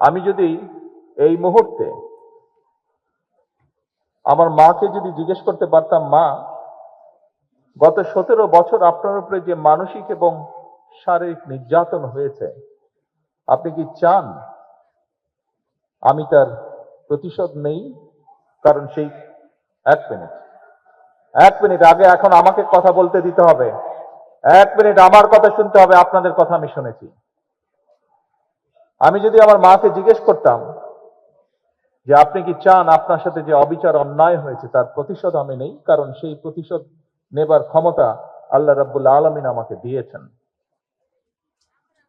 আমি যদি এই মুহূর্তে আমার মাকে যদি জিজ্ঞেস করতে পারতাম, মা, গত 17 বছর আপনার উপরে যে মানসিক এবং শারীরিক নির্যাতন হয়েছে, আপনি কি চান আমি তার প্রতিশোধ নেই? কারণ সেই 1 মিনিট, 1 মিনিট আগে এখন আমাকে কথা বলতে দিতে হবে। 1 মিনিট আমার কথা শুনতে হবে, আপনাদের কথা আমি শুনেছি। আমি যদি আমার মাকে জিজ্ঞেস করতাম যে আপনি কি চান আপনার সাথে যে অবিচার অন্যায় হয়েছে তার প্রতিশোধ আমি নেই, কারণ সেই প্রতিশোধ নেবার ক্ষমতা আল্লাহ রাব্বুল আলামিন আমাকে দিয়েছেন।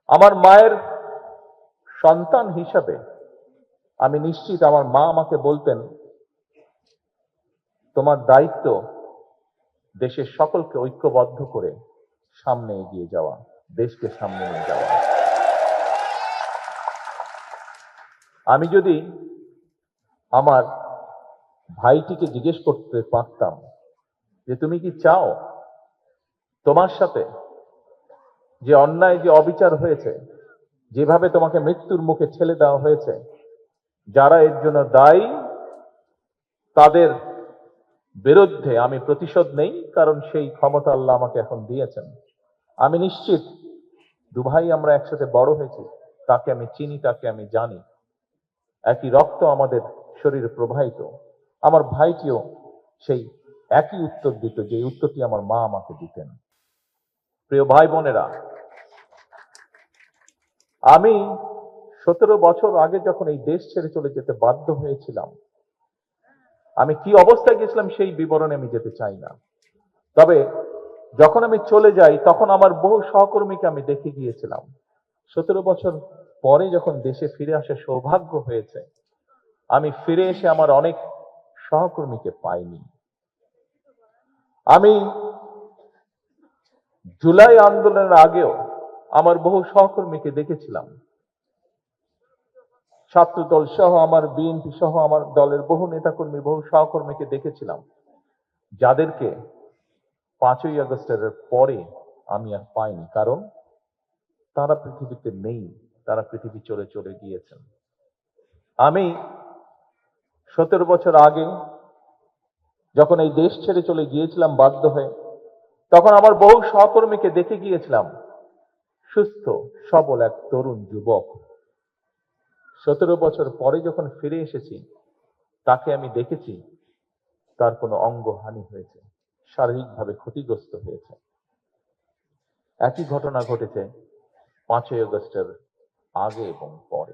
আমার মায়ের সন্তান হিসাবে আমি নিশ্চিত আমার মা আমাকে বলতেন, তোমার দায়িত্ব দেশের সকলকে ঐক্যবদ্ধ করে সামনে এগিয়ে যাওয়া, দেশকে সামনে নিয়ে যাওয়া। আমি যদি আমার ভাইটিকে জিজ্ঞেস করতে পারতাম যে তুমি কি চাও তোমার সাথে যে অন্যায় যে অবিচার হয়েছে, যেভাবে তোমাকে মৃত্যুর মুখে ঠেলে দেওয়া হয়েছে, যারা এর জন্য দায়ী তাদের বিরুদ্ধে আমি প্রতিশোধ নেই, কারণ সেই ক্ষমতা আল্লাহ আমাকে এখন দিয়েছেন। আমি নিশ্চিত দুভাই আমরা একসাথে বড় হয়েছি, তাকে আমি চিনি, তাকে আমি জানি, একই রক্ত আমাদের শরীরে প্রবাহিত। আমার ভাইটিও সেই একই উত্তর দিত, যে উত্তরটি আমার মা আমাকে দিতেন। প্রিয় ভাই বোনেরা, আমি 17 বছর আগে যখন এই দেশ ছেড়ে চলে যেতে বাধ্য হয়েছিলাম, আমি কি অবস্থায় গেছিলাম সেই বিবরণে আমি যেতে চাই না। তবে যখন আমি চলে যাই তখন আমার বহু সহকর্মীকে আমি দেখে গিয়েছিলাম। 17 বছর পরে যখন দেশে ফিরে আসার সৌভাগ্য হয়েছে, আমি ফিরে এসে আমার অনেক সহকর্মীকে পাইনি। আমি জুলাই আন্দোলনের আগেও আমার বহু সহকর্মীকে দেখেছিলাম। ছাত্রদল সহ আমার বিএনপি সহ আমার দলের বহু নেতাকর্মী, বহু সহকর্মীকে দেখেছিলাম, যাদেরকে 5ই আগস্টের পরে আমি আর পাইনি, কারণ তারা পৃথিবীতে নেই, তারা পৃথিবী চলে চলে গিয়েছেন। আমি 17 বছর আগে যখন এই দেশ ছেড়ে চলে গিয়েছিলাম বাধ্য হয়ে, তখন আমার বহু সহকর্মীকে দেখে গিয়েছিলাম, সুস্থ সবল এক তরুণ যুবক। 17 বছর পরে যখন ফিরে এসেছি, তাকে আমি দেখেছি তার কোনো অঙ্গহানি হয়েছে, শারীরিকভাবে ক্ষতিগ্রস্ত হয়েছে। একই ঘটনা ঘটেছে 5ই আগস্টের আগে এবং পরে।